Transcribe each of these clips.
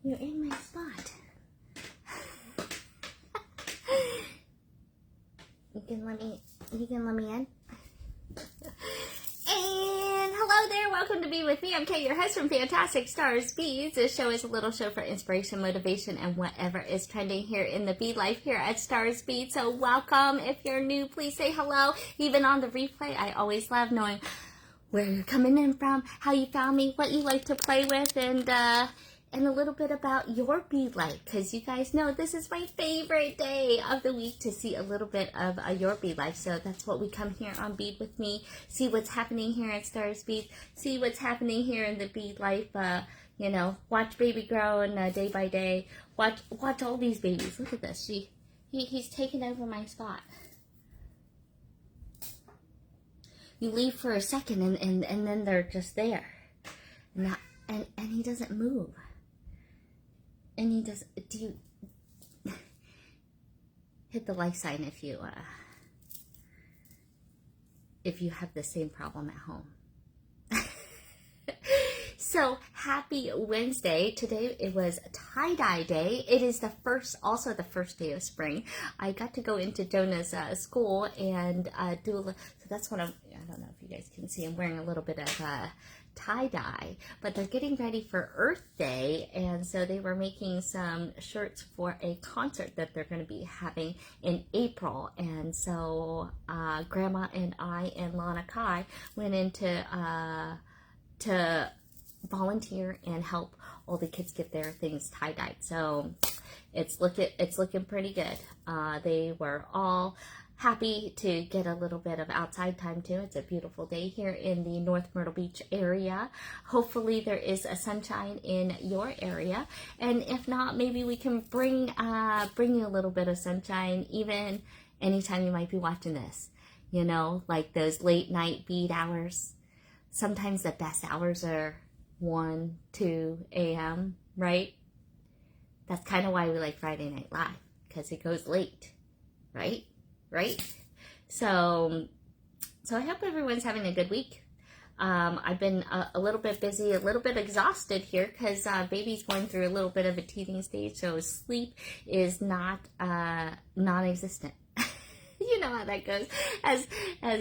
You're in my spot. You can let me in. And hello there, welcome to Be With Me. I'm Kate, your host from Fantastic Stars Beads. This show is a little show for inspiration, motivation, and whatever is trending here in the bead life here at Stars Bead. So welcome. If you're new, please say hello. Even on the replay, I always love knowing where you're coming in from, how you found me, what you like to play with, and a little bit about your bead life, because you guys know this is my favorite day of the week to see a little bit of your bead life. So that's what we come here on Bead With Me, see what's happening here at Stars Bead, see what's happening here in the bead life, you know, watch baby growing day by day, watch all these babies. Look at this, he's taken over my spot. You leave for a second and then they're just there, and he doesn't move. And he does. Do you hit the like sign if you have the same problem at home? So happy Wednesday. Today it was tie-dye day. It is also the first day of spring. I got to go into Jonah's school and so that's what I don't know if you guys can see. I'm wearing a little bit of tie-dye, but they're getting ready for Earth Day, and so they were making some shirts for a concert that they're going to be having in April. And so Grandma and I and Lana Kai went in to volunteer and help all the kids get their things tie-dyed. So it's looking pretty good. They were all happy to get a little bit of outside time too. It's a beautiful day here in the North Myrtle Beach area. Hopefully there is a sunshine in your area, and if not, maybe we can bring you a little bit of sunshine even anytime you might be watching this. You know, like those late night bead hours. Sometimes the best hours are 1, 2 a.m., right? That's kind of why we like Friday Night Live, because it goes late, right? So I hope everyone's having a good week. I've been a little bit busy, a little bit exhausted here, because baby's going through a little bit of a teething stage, so sleep is not non-existent. You know how that goes, as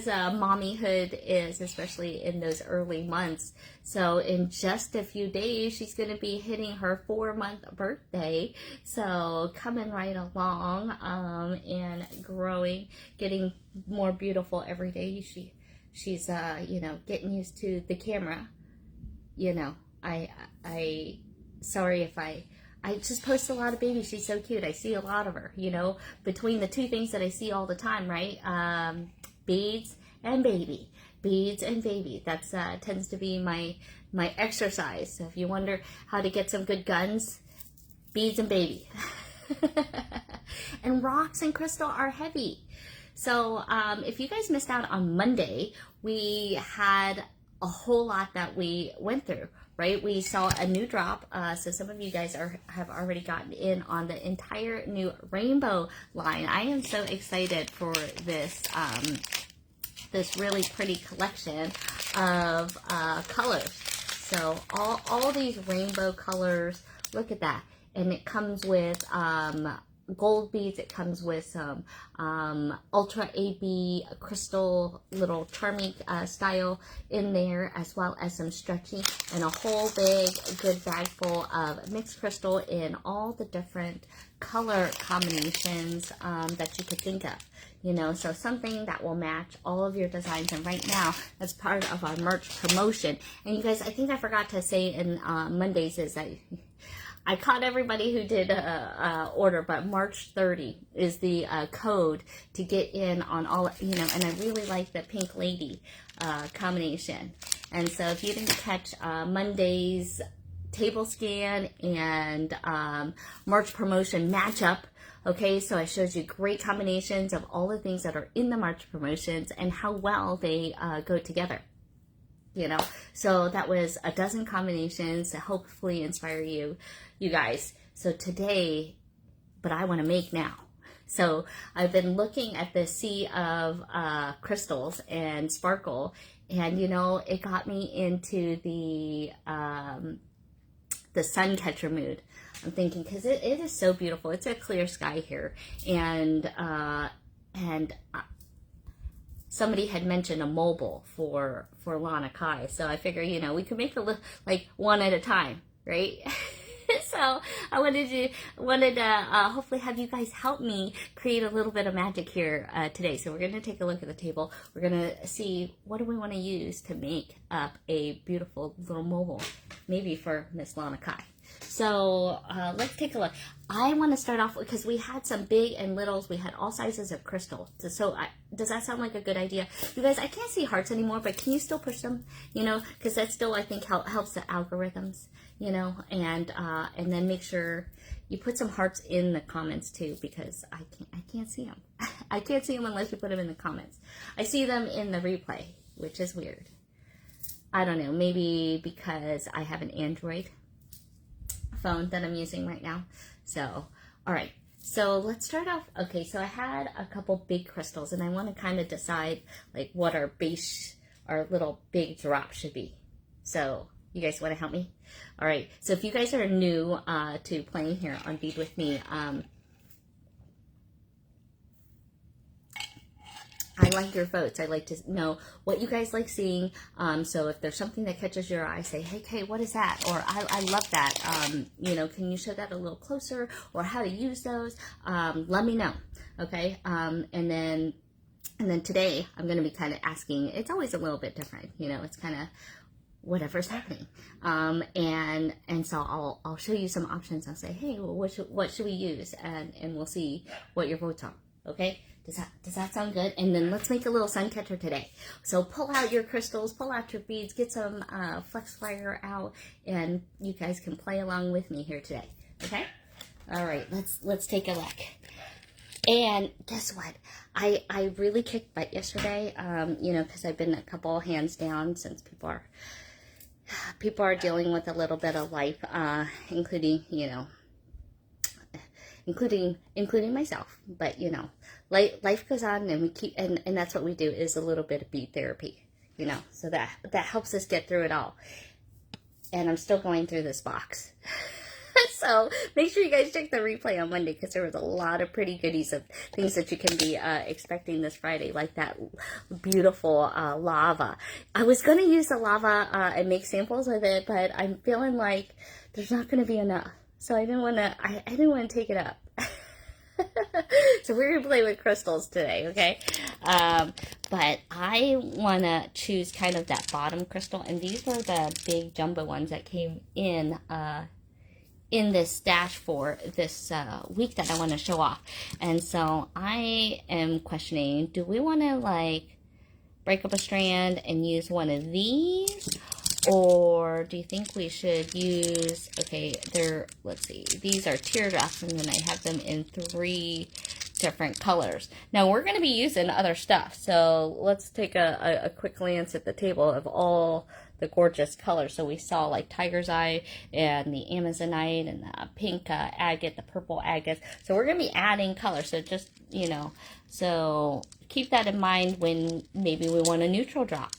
mommyhood is, especially in those early months. So in just a few days, she's going to be hitting her 4-month birthday. So coming right along, and growing, getting more beautiful every day. She's you know, getting used to the camera. You know, I sorry if I just post a lot of babies. She's so cute. I see a lot of her, you know, between the two things that I see all the time, right? Beads and baby. Beads and baby. That's tends to be my exercise. So if you wonder how to get some good guns, beads and baby. And rocks and crystal are heavy. So if you guys missed out on Monday, we had a whole lot that we went through. Right, we saw a new drop, so some of you guys have already gotten in on the entire new rainbow line. I am so excited for this this really pretty collection of colors. So all these rainbow colors, look at that, and it comes with gold beads. It comes with some ultra AB crystal little charming style in there, as well as some stretchy, and a whole big good bag full of mixed crystal in all the different color combinations that you could think of. You know, so something that will match all of your designs. And right now, that's part of our merch promotion. And you guys, I think I forgot to say in Mondays is that I caught everybody who did order, but March 30 is the code to get in on all, you know, and I really like the Pink Lady combination. And so if you didn't catch Monday's table scan and March promotion matchup, okay, so I showed you great combinations of all the things that are in the March promotions and how well they go together. You know, so that was a dozen combinations to hopefully inspire you guys. So today, but I want to make now. So I've been looking at the sea of crystals and sparkle, and you know, it got me into the the sun catcher mood. I'm thinking, because it is so beautiful. It's a clear sky here, and somebody had mentioned a mobile for Lana Kai, so I figure, you know, we could make it like one at a time, right? So I wanted to hopefully have you guys help me create a little bit of magic here today. So we're going to take a look at the table. We're going to see what do we want to use to make up a beautiful little mobile, maybe for Miss Lana Kai. So let's take a look. I want to start off because we had some big and littles. We had all sizes of crystal. So does that sound like a good idea? You guys, I can't see hearts anymore, but can you still push them? You know, because that still, I think, helps the algorithms, you know, and then make sure you put some hearts in the comments too, because I can't see them. I can't see them unless you put them in the comments. I see them in the replay, which is weird. I don't know, maybe because I have an Android phone that I'm using right now. So, all right. So let's start off. Okay, so I had a couple big crystals, and I want to kind of decide like what our little big drop should be. So you guys want to help me? All right. So if you guys are new to playing here on Bead with me, I like your votes. I like to know what you guys like seeing. So if there's something that catches your eye, say, hey, Kay, what is that? Or I love that. You know, can you show that a little closer? Or how to use those? Let me know. Okay. And then today I'm going to be kind of asking. It's always a little bit different. You know, it's kind of whatever's happening. And so I'll show you some options. I'll say, hey, well, what should we use? And we'll see what your votes are. Okay. Does that sound good? And then let's make a little sun catcher today. So pull out your crystals, pull out your beads, get some flex wire out, and you guys can play along with me here today. Okay? All right, let's take a look. And guess what? I really kicked butt yesterday. You know, because I've been a couple hands down since people are dealing with a little bit of life, including, you know, including myself. But you know, life goes on, and we keep, and that's what we do, is a little bit of bead therapy, you know, so that helps us get through it all. And I'm still going through this box. So make sure you guys check the replay on Monday, because there was a lot of pretty goodies of things that you can be expecting this Friday, like that beautiful lava. I was going to use the lava and make samples with it, but I'm feeling like there's not going to be enough. So I didn't want to take it up. So we're going to play with crystals today, okay? But I want to choose kind of that bottom crystal. And these were the big jumbo ones that came in this stash for this week that I want to show off. And so I am questioning, do we want to like break up a strand and use one of these? Or do you think we should use, okay, let's see, these are teardrops, and then I have them in 3 different colors. Now we're going to be using other stuff, so let's take a quick glance at the table of all the gorgeous colors. So we saw like tiger's eye and the amazonite and the pink agate, the purple agate. So we're going to be adding color, so just, you know, so keep that in mind when maybe we want a neutral drop.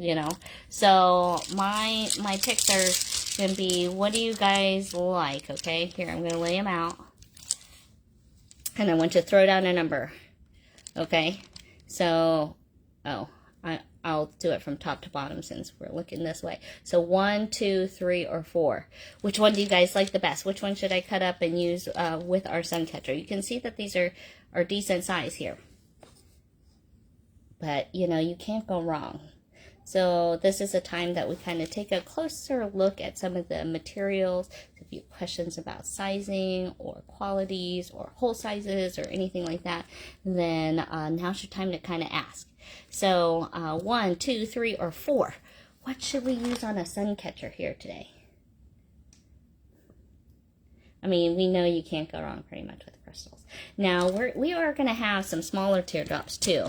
You know, so my picks are going to be, what do you guys like? Okay, here, I'm going to lay them out. And I want you to throw down a number. Okay, so, I'll do it from top to bottom since we're looking this way. So 1, 2, 3, or 4. Which one do you guys like the best? Which one should I cut up and use with our sun catcher? You can see that these are decent size here. But, you know, you can't go wrong. So this is a time that we kind of take a closer look at some of the materials. If you have questions about sizing or qualities or hole sizes or anything like that, then now's your time to kind of ask. So 1, 2, 3, or 4. What should we use on a sun catcher here today? I mean, we know you can't go wrong pretty much with crystals. Now we are going to have some smaller teardrops too,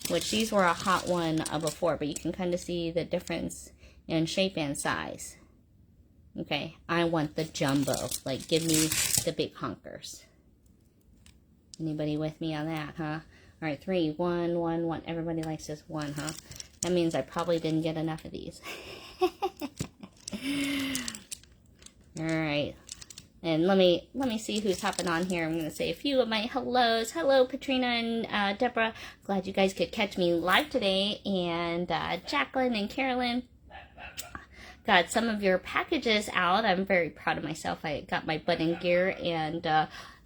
which these were a hot one before, but you can kind of see the difference in shape and size. Okay, I want the jumbo. Like, give me the big honkers. Anybody with me on that, huh? All right, 3, 1, 1, 1. Everybody likes this 1, huh? That means I probably didn't get enough of these. All right. And let me see who's hopping on here. I'm going to say a few of my hellos. Hello, Patrina and Deborah. Glad you guys could catch me live today. And Jacqueline and Carolyn. Got some of your packages out. I'm very proud of myself. I got my butt in gear. And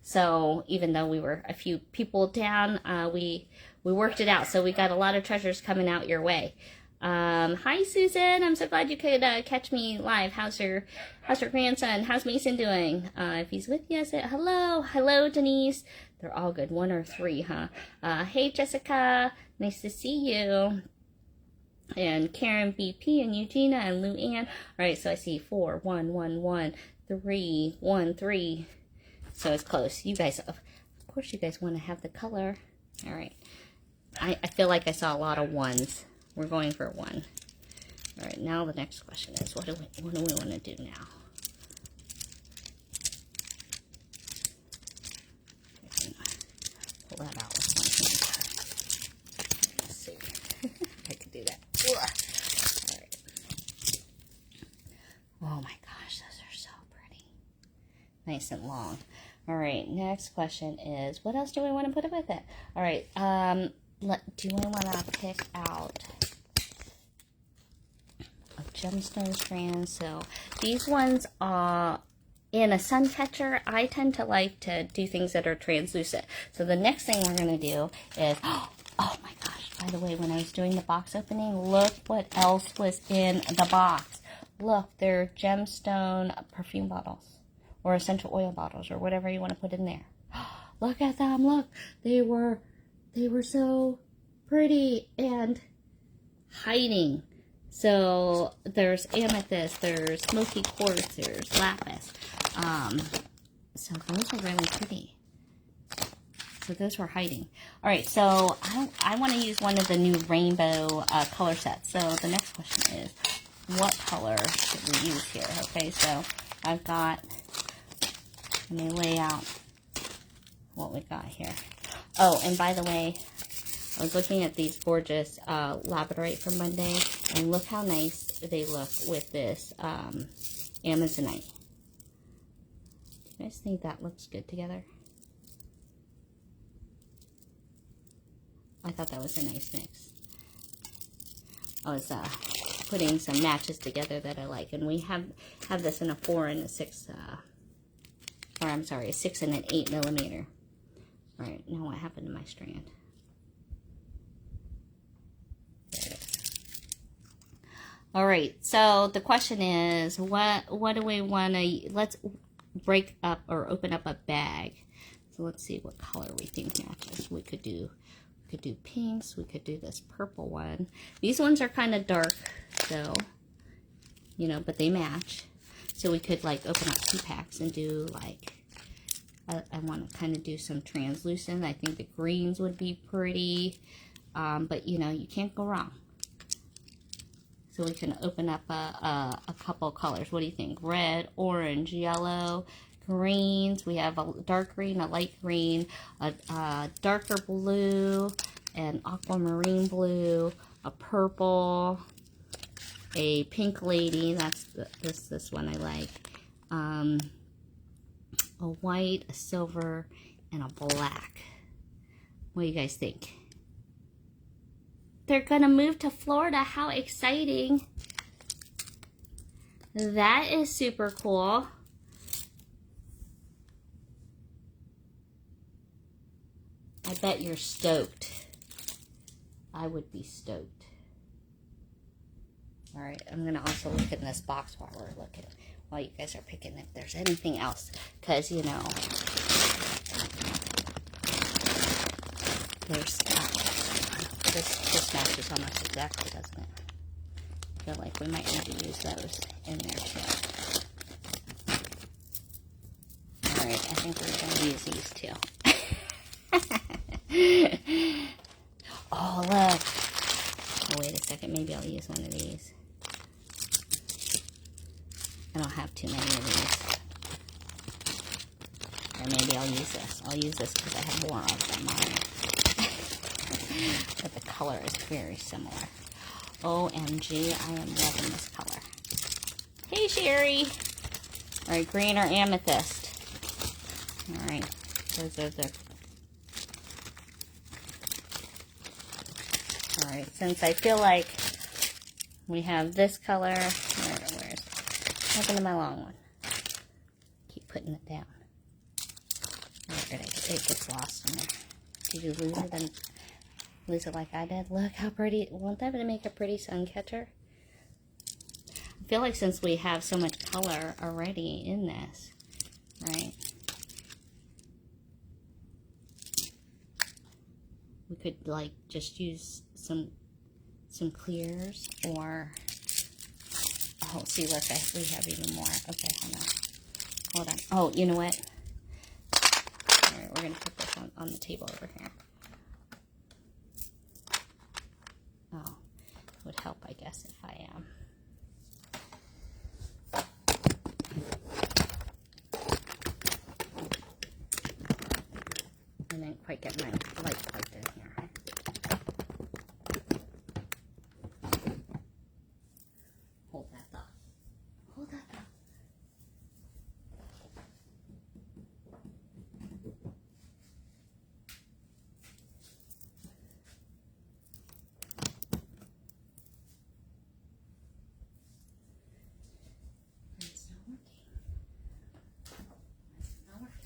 so even though we were a few people down, we worked it out. So we got a lot of treasures coming out your way. Hi Susan, I'm so glad you could catch me live. How's your grandson? How's Mason doing? If he's with you, say hello. Hello Denise. They're all good. 1 or 3, huh? Hey Jessica, nice to see you. And Karen BP and Eugenia and Lou Ann. All right, so I see 4 1 1 1 3 1 3. So it's close. You guys, of course, you guys want to have the color. All right. I feel like I saw a lot of 1s. We're going for 1. All right, now the next question is, what do we want to do now? Pull that out with one hand. Let's see. I could do that. All right. Oh my gosh, those are so pretty. Nice and long. All right, next question is, what else do we want to put with it? All right, do we want to pick out a gemstone strand? So these ones are in a sun catcher. I tend to like to do things that are translucent. So the next thing we're going to do is, oh my gosh, by the way, when I was doing the box opening, look what else was in the box. Look, they're gemstone perfume bottles or essential oil bottles or whatever you want to put in there. Look at them. Look, they were so pretty and hiding. So there's amethyst, there's smoky quartz, there's lapis. So those are really pretty. So those were hiding. All right, so I want to use one of the new rainbow color sets. So the next question is, what color should we use here? Okay, so I've got, let me lay out what we got here. Oh, and by the way, I was looking at these gorgeous labradorite from Monday, and look how nice they look with this amazonite. Do you guys think that looks good together? I thought that was a nice mix. I was putting some matches together that I like, and we have this in a 4 and a 6, or I'm sorry, a 6 and an 8 millimeter. All right, now what happened to my strand? There it is. All right, so the question is, what do we want to, let's break up or open up a bag. So let's see what color we think matches. We could do pinks, we could do this purple one. These ones are kind of dark though, you know, but they match. So we could like open up 2 packs and do like, I want to kind of do some translucent. I think the greens would be pretty, but you know, you can't go wrong. So we can open up a couple colors. What do you think? Red, orange, yellow, greens. We have a dark green, a light green, a darker blue, an aquamarine blue, a purple, a pink lady. That's this one I like. A white, a silver, and a black. What do you guys think? They're gonna move to Florida. How exciting. That is super cool. I bet you're stoked. I would be stoked. All right, I'm gonna also look in this box while we're looking. While you guys are picking if there's anything else, because you know there's this matches almost exactly, doesn't it? I feel like we might need to use those in there too. All right, I think we're going to use these too. Oh look! Oh, wait a second, maybe I'll use one of these. I don't have too many of these. Or maybe I'll use this. I'll use this because I have more of them on it. But the color is very similar. OMG, I am loving this color. Hey, Sherry. All right, green or amethyst. All right, those are the... All right, since I feel like we have this color, where's looking at my long one. Keep putting it down. Where did it gets lost in there. Did you lose it and lose it like I did? Look how pretty. Won't that make a pretty sun catcher? I feel like since we have so much color already in this, right? We could like just use some clears or, oh, see, look, we have even more. Okay, hold on. Oh, you know what? All right, we're going to put this on the table over here. Oh, it would help, I guess, if I I didn't quite get my light plugged in here. Hold that thought. Hold that thought. It's not working. It's not working.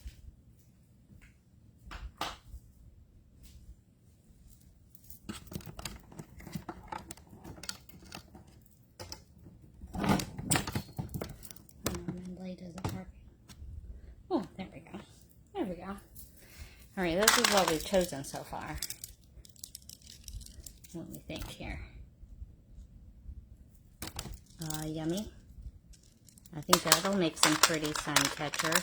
Isn't working. Oh, there we go. There we go. All right, this is what we've chosen so far. What do we think here? Yummy. I think that'll make some pretty sun catcher.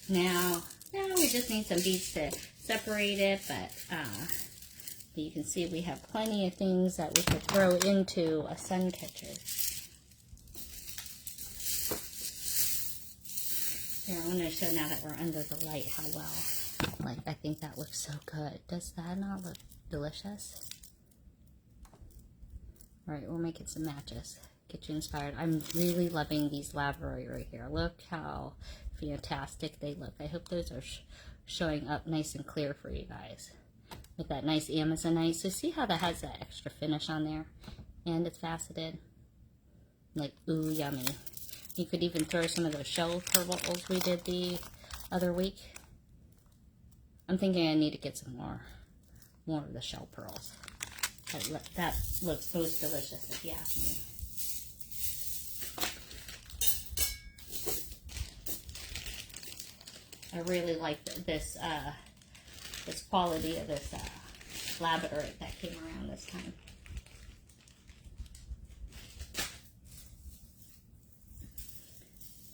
Now we just need some beads to separate it, but you can see we have plenty of things that we could throw into a sun catcher. Here, I want to show now that we're under the light how well, like, I think that looks so good. Does that not look delicious? All right, we'll make it some matches. Get you inspired. I'm really loving these lavender right here. Look how fantastic they look. I hope those are showing up nice and clear for you guys. With that nice Amazonite. So see how that has that extra finish on there? And it's faceted. Like, ooh, yummy. You could even throw some of those shell pearls we did the other week. I'm thinking I need to get some more of the shell pearls. That looks most delicious if you ask me. I really like this quality of this labradorite that came around this time.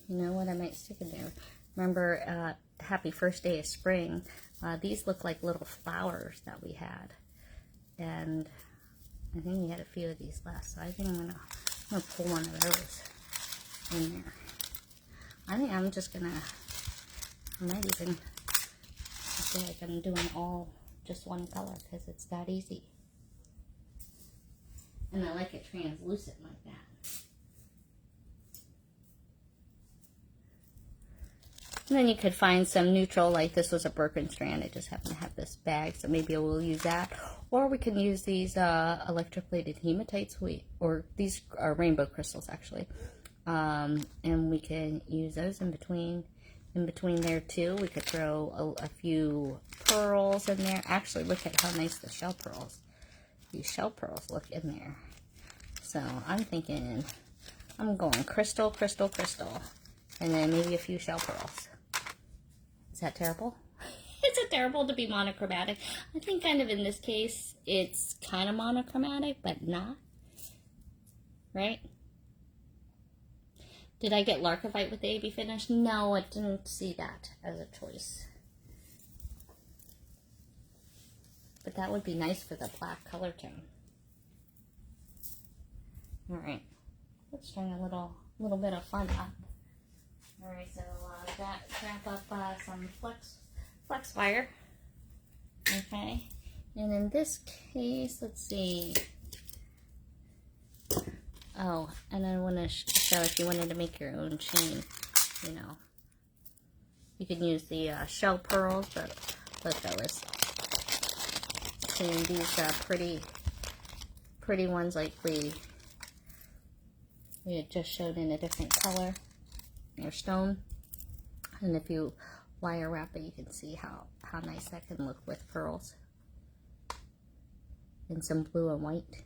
You know what, I might stick in there. Remember, happy first day of spring. These look like little flowers that we had. And I think we had a few of these left. So I think I'm gonna pull one of those in there. I think I'm just gonna, I might even feel like I'm doing all just one color because it's that easy. And I like it translucent like that. And then you could find some neutral, like this was a Birkin strand. I just happen to have this bag, so maybe we'll use that. Or we can use these electroplated hematites, or these are rainbow crystals actually. And we can use those in between there too. We could throw a few pearls in there. Actually, look at how nice the shell pearls. These shell pearls look in there. So I'm thinking I'm going crystal, crystal, crystal. And then maybe a few shell pearls. Is that terrible? Is it terrible to be monochromatic? I think kind of in this case, it's kind of monochromatic, but not. Right? Did I get Larkovite with the AB finish? No, I didn't see that as a choice. But that would be nice for the black color tone. Alright. Let's turn a little bit of fun up. Alright, so wrap up some flex wire. Okay. And in this case, let's see. Oh, and I want to show if you wanted to make your own chain, you know, you can use the shell pearls, but look, I was seeing these pretty ones like we had just showed in a different color or stone. And if you wire wrap it, you can see how nice that can look with pearls and some blue and white.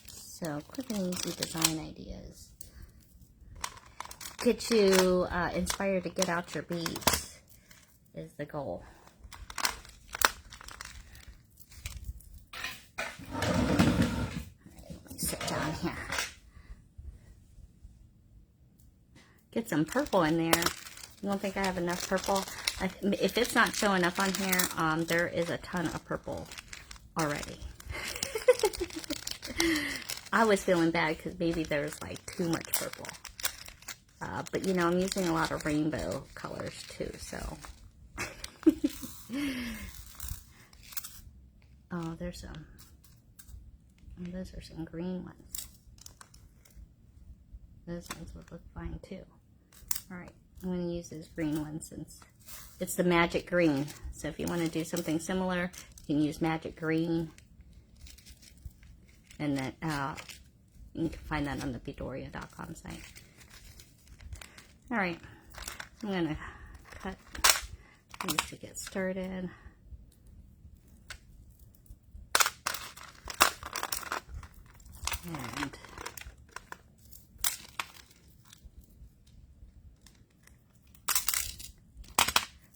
So quick and easy design ideas. Get you inspired to get out your beads is the goal. All right, let me sit down here. Get some purple in there. You don't think I have enough purple? If it's not showing up on here, there is a ton of purple already. I was feeling bad because maybe there's like too much purple. But you know, I'm using a lot of rainbow colors too, so. Oh, there's some. Oh, those are some green ones. Those ones would look fine too. Alright, I'm going to use this green one since it's the magic green. So if you want to do something similar, you can use magic green. And then you can find that on the Beadoria.com site. Alright, I'm going to cut these to get started. And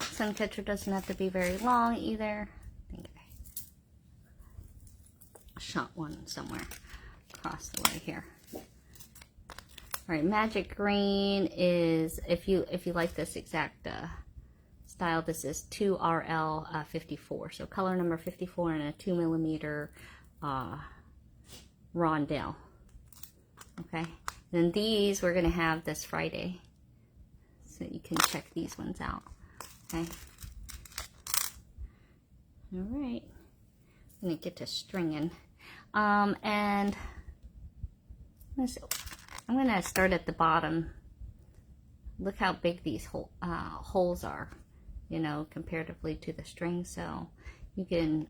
Suncatcher doesn't have to be very long either. I think I shot one somewhere across the way here. All right, magic green is, if you like this exact style, this is 2RL 54. So color number 54 in a 2mm rondelle. Okay, then these we're gonna have this Friday, so you can check these ones out. Okay. All right. I'm gonna get to stringing, and I'm gonna start at the bottom. Look how big these holes are, you know, comparatively to the string. So you can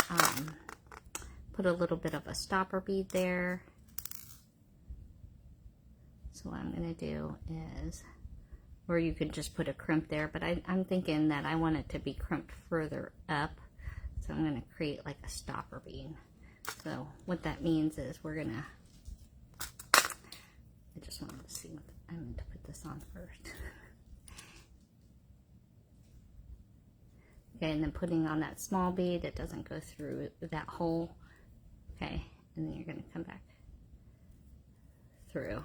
put a little bit of a stopper bead there. So what I'm gonna do is, or you could just put a crimp there, but I'm thinking that I want it to be crimped further up. So I'm gonna create like a stopper bead. So what that means is we're gonna, I just wanted to see what, I meant to put this on first. Okay, and then putting on that small bead that doesn't go through that hole. Okay, and then you're gonna come back through.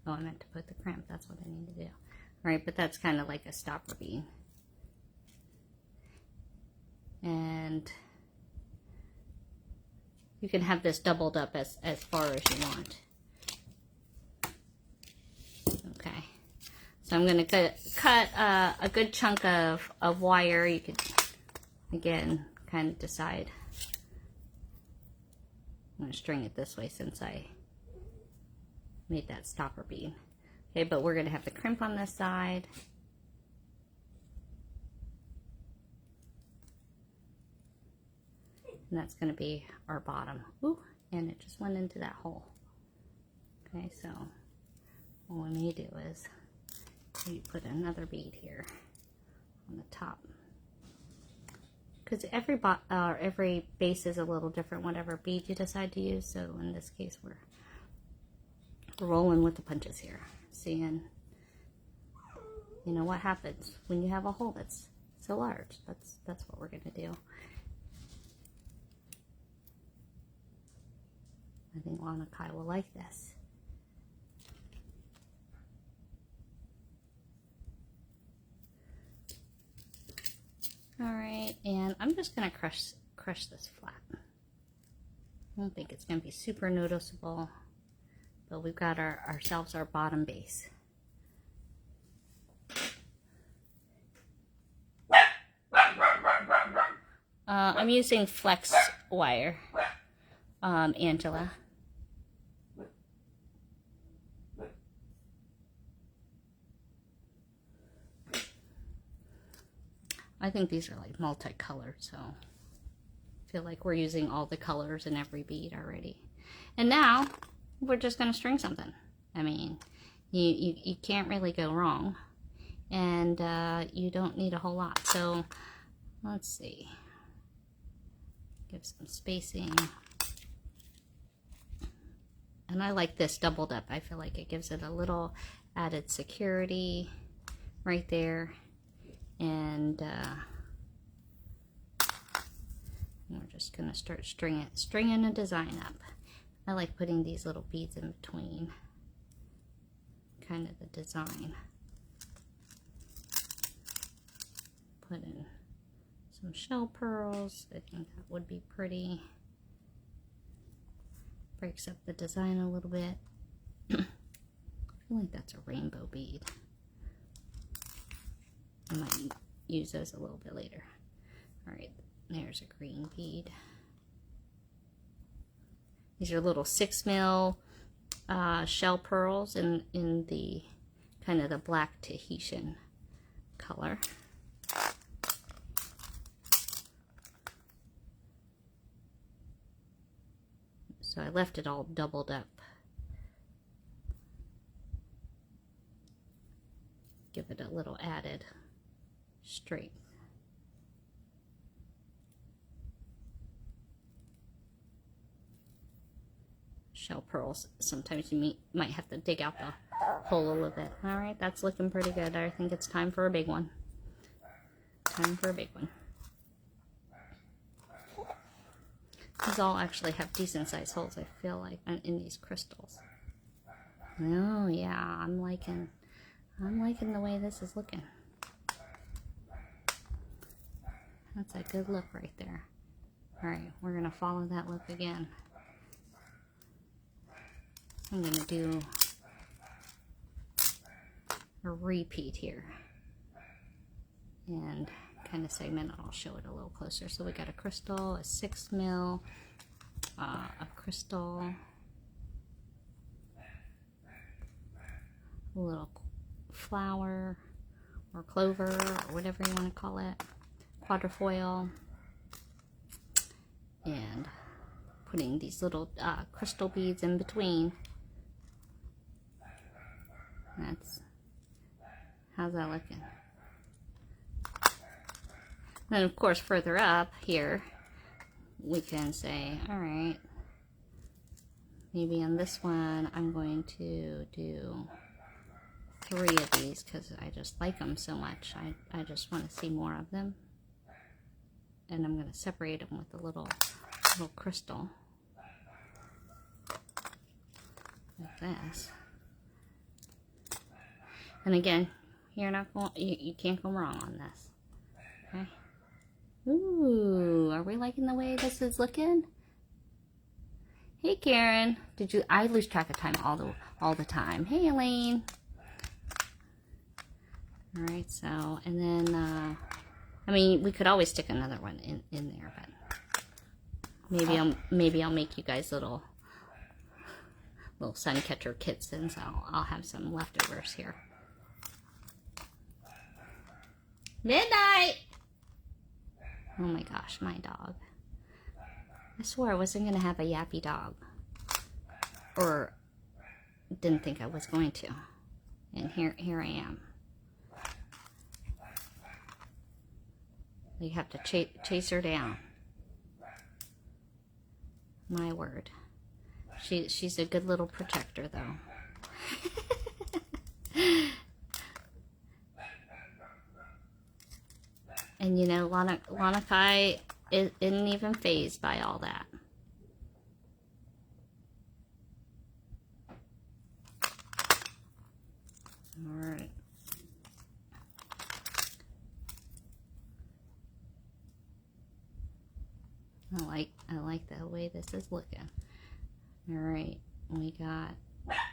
Oh, I meant to put the crimp. That's what I need to do. All right, but that's kind of like a stopper bead. And you can have this doubled up as far as you want. Okay. So I'm going to cut a good chunk of wire. You could, again, kind of decide. I'm going to string it this way since I made that stopper bead. Okay, but we're going to have the crimp on this side. And that's going to be our bottom. Ooh, and it just went into that hole. Okay, so what we may do is maybe put another bead here on the top. Because every base is a little different, whatever bead you decide to use. So in this case, we're rolling with the punches here, seeing, you know, what happens when you have a hole that's so large. That's what we're going to do. I think Lana Kai will like this. All right, and I'm just going to crush this flat. I don't think it's going to be super noticeable. But we've got ourselves our bottom base. I'm using flex wire, Angela. I think these are like multicolored, so I feel like we're using all the colors in every bead already. And now we're just going to string something. I mean, you can't really go wrong, and you don't need a whole lot. So let's see, give some spacing. And I like this doubled up. I feel like it gives it a little added security right there. And we're just gonna start stringing a design up. I like putting these little beads in between, kind of the design. Put in some shell pearls. I think that would be pretty. Breaks up the design a little bit. I feel like that's a rainbow bead. I might use those a little bit later. All right, there's a green bead. These are little 6mm shell pearls in the kind of the black Tahitian color. So I left it all doubled up. Give it a little added strength. Shell pearls, sometimes you might have to dig out the hole a little bit. All right, that's looking pretty good. I think it's time for a big one. Time for a big one. These all actually have decent sized holes, I feel like, in these crystals. Oh yeah, I'm liking the way this is looking. That's a good look right there. All right, we're gonna follow that look again. I'm gonna do a repeat here and kind of segment it. I'll show it a little closer. So we got a crystal, a 6mm, a crystal, a little flower or clover or whatever you want to call it, quadrifoil, and putting these little crystal beads in between. How's that looking? Then of course further up here we can say, all right, maybe on this one I'm going to do 3 of these because I just like them so much. I just want to see more of them, and I'm going to separate them with a little crystal like this. And again, you can't go wrong on this. Okay. Ooh, are we liking the way this is looking? Hey Karen, I lose track of time all the time. Hey Elaine. All right, so, and then, I mean, we could always stick another one in there, but maybe I'll make you guys little sun catcher kits, and so I'll have some leftovers here. Midnight! Oh my gosh, my dog. I swore I wasn't going to have a yappy dog. Or didn't think I was going to. And here I am. You have to chase her down. My word. She's a good little protector, though. And you know, Lanakai isn't even fazed by all that. All right. I like the way this is looking. All right,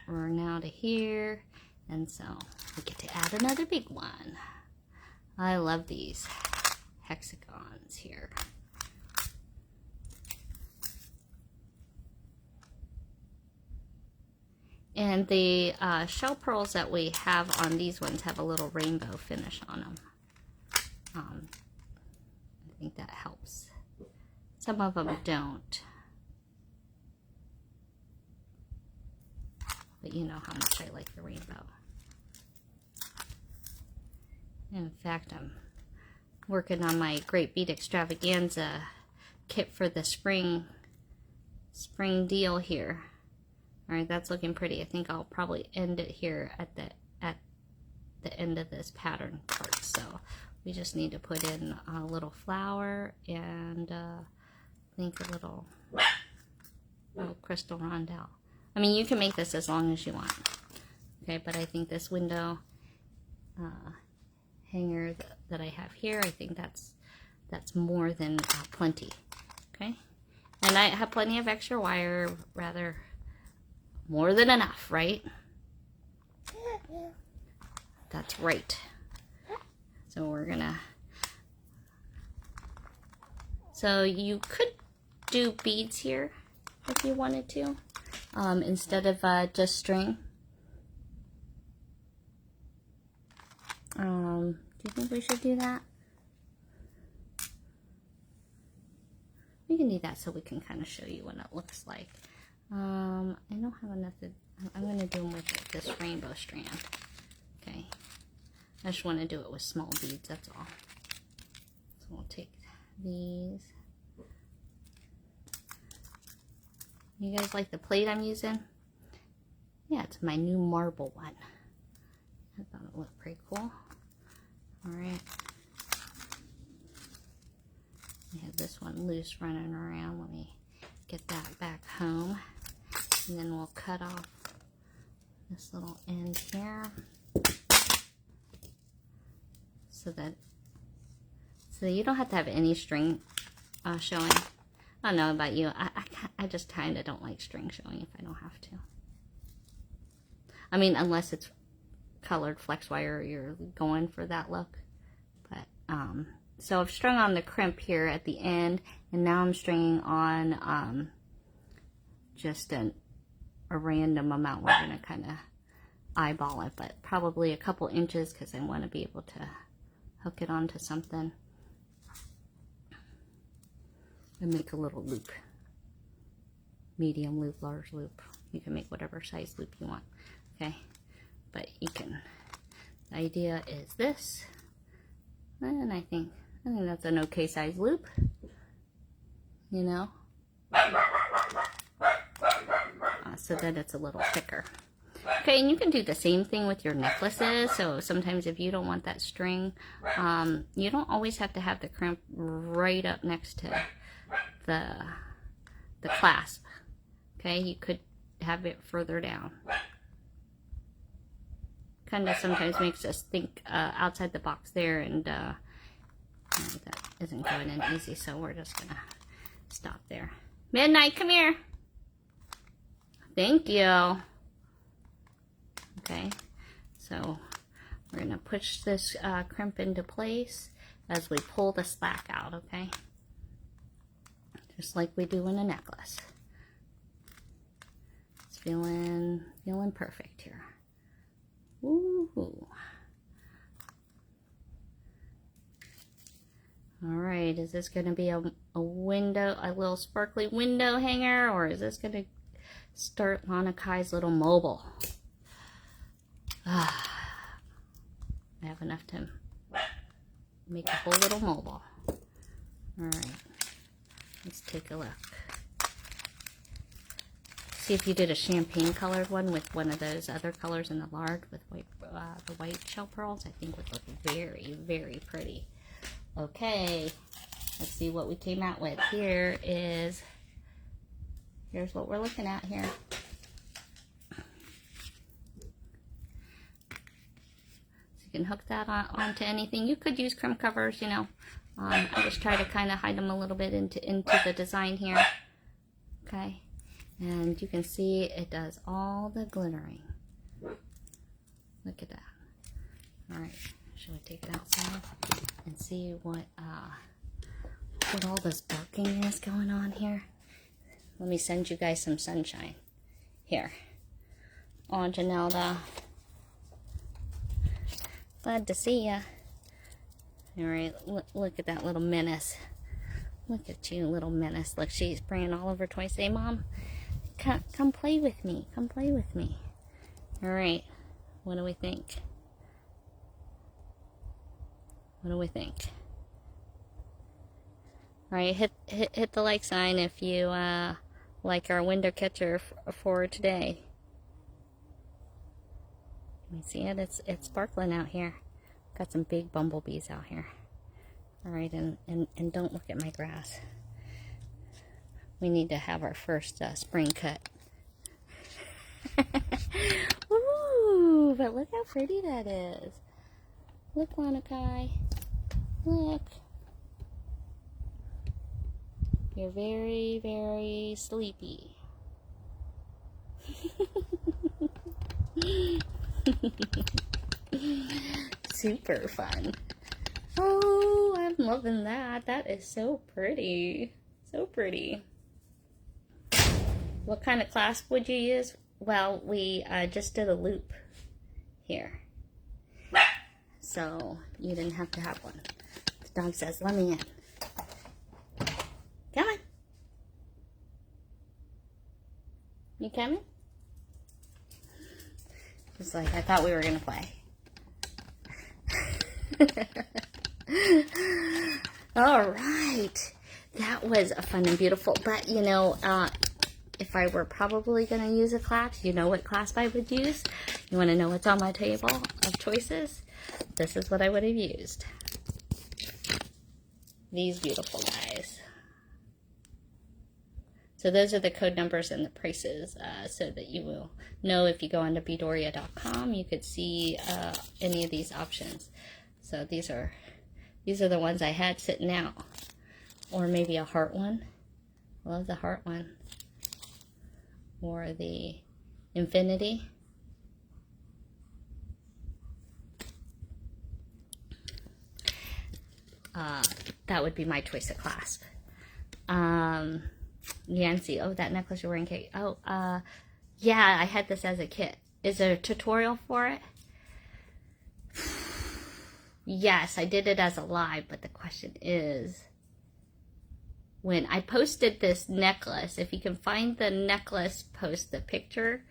we're now to here, and so we get to add another big one. I love these hexagons here. And the shell pearls that we have on these ones have a little rainbow finish on them. I think that helps. Some of them don't. But you know how much I like the rainbow. In fact, I'm working on my Great Bead Extravaganza kit for the spring deal here. All right, that's looking pretty. I think I'll probably end it here at the end of this pattern part. So we just need to put in a little flower and I think a little crystal rondelle. I mean, you can make this as long as you want. Okay, but I think this window hanger that I have here, I think that's more than plenty. Okay, and I have plenty of extra wire, rather more than enough, right? That's right. So we're gonna, so you could do beads here if you wanted to, instead of just string. Do you think we should do that? We can do that so we can kind of show you what it looks like. I don't have enough to, I'm going to do them with this rainbow strand. Okay. I just want to do it with small beads, that's all. So we'll take these. You guys like the plate I'm using? Yeah, it's my new marble one. I thought it looked pretty cool. Alright. I have this one loose running around. Let me get that back home. And then we'll cut off this little end here. So you don't have to have any string showing. I don't know about you. I just kind of don't like string showing if I don't have to. I mean, unless it's colored flex wire, you're going for that look. But so I've strung on the crimp here at the end, and now I'm stringing on just a random amount. We're gonna kind of eyeball it, but probably a couple inches because I want to be able to hook it onto something and make a little loop. Medium loop, large loop. You can make whatever size loop you want. Okay, but you can. The idea is this, and I think that's an okay size loop. You know, so that it's a little thicker. Okay, and you can do the same thing with your necklaces. So sometimes if you don't want that string, you don't always have to have the crimp right up next to the clasp. Okay, you could have it further down. Kind of sometimes makes us think outside the box there, and that isn't going in easy, so we're just gonna stop there. Midnight, come here. Thank you. Okay, so we're gonna push this crimp into place as we pull the slack out, okay? Just like we do in a necklace. It's feeling perfect here. Woohoo. Alright, is this going to be a window, a little sparkly window hanger, or is this going to start Lanakai's little mobile? I have enough to make a whole little mobile. Alright, let's take a look. See if you did a champagne colored one with one of those other colors in the large with white, the white shell pearls, I think would look very, very pretty. Okay, let's see what we came out with. Here's what we're looking at here. So you can hook that onto anything. You could use crimp covers, you know. I just try to kind of hide them a little bit into the design here. Okay. And you can see it does all the glittering. Look at that. Alright, should we take it outside and see what all this barking is going on here? Let me send you guys some sunshine. Here. Oh, Janelda. Glad to see ya. Alright, look at that little menace. Look at you, little menace. Look, she's spraying all over toys. Say, Mom, come play with me. Come play with me. Alright, what do we think? What do we think? Alright, hit the like sign if you like our window catcher for today. Let me see it. It's sparkling out here. Got some big bumblebees out here. Alright, and don't look at my grass. We need to have our first spring cut. Ooh, but look how pretty that is. Look, Lanakai. Look. You're very, very sleepy. Super fun. Oh, I'm loving that. That is so pretty. So pretty. What kind of clasp would you use? Well, we just did a loop here. So you didn't have to have one. The dog says, let me in. Come on. You coming? It's like, I thought we were going to play. All right. That was fun and beautiful. But, you know, if I were probably going to use a clasp, you know what clasp I would use? You want to know what's on my table of choices? This is what I would have used. These beautiful guys. So those are the code numbers and the prices, so that you will know if you go onto beadoria.com, you could see any of these options. So these are the ones I had sitting out, or maybe a heart one. I love the heart one, or the infinity. That would be my choice of clasp. Yancy, oh, that necklace you're wearing, Kate. Oh, yeah, I had this as a kit. Is there a tutorial for it? Yes, I did it as a live, but the question is, when I posted this necklace, if you can find the necklace, post the picture.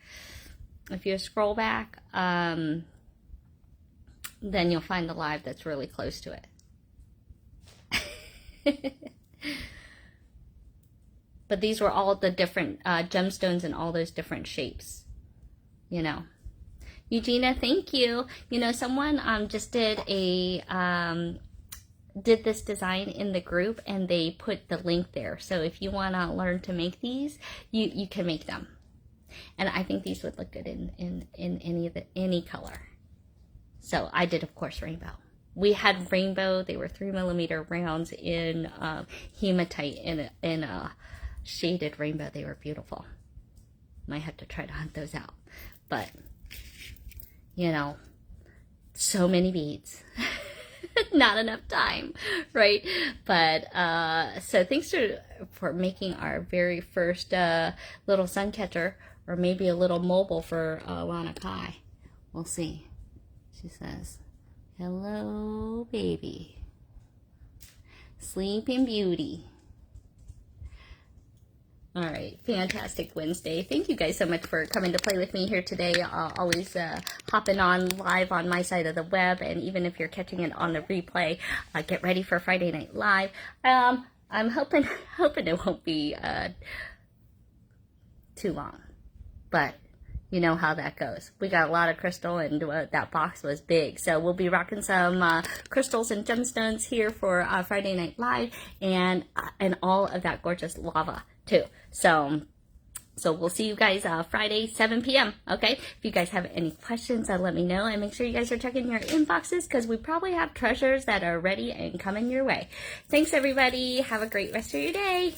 If you scroll back, then you'll find the live that's really close to it. But these were all the different gemstones in all those different shapes, you know. Eugenia, thank you. You know, someone just did a did this design in the group, and they put the link there. So if you want to learn to make these, you can make them. And I think these would look good in any color. So I did, of course, rainbow. We had rainbow. They were 3mm rounds in hematite in a shaded rainbow. They were beautiful. Might have to try to hunt those out. But, you know, so many beads. Not enough time, right? But, so thanks for making our very first little sun catcher, or maybe a little mobile for Lana Kai. We'll see. She says, hello, baby. Sleeping Beauty. All right, fantastic Wednesday. Thank you guys so much for coming to play with me here today. Always hopping on live on my side of the web, and even if you're catching it on the replay, get ready for Friday Night Live. I'm hoping it won't be too long, but you know how that goes. We got a lot of crystal, and that box was big. So we'll be rocking some crystals and gemstones here for Friday Night Live, and all of that gorgeous lava too. So we'll see you guys Friday, 7 p.m. Okay? If you guys have any questions, let me know, and make sure you guys are checking your inboxes, because we probably have treasures that are ready and coming your way. Thanks, everybody. Have a great rest of your day.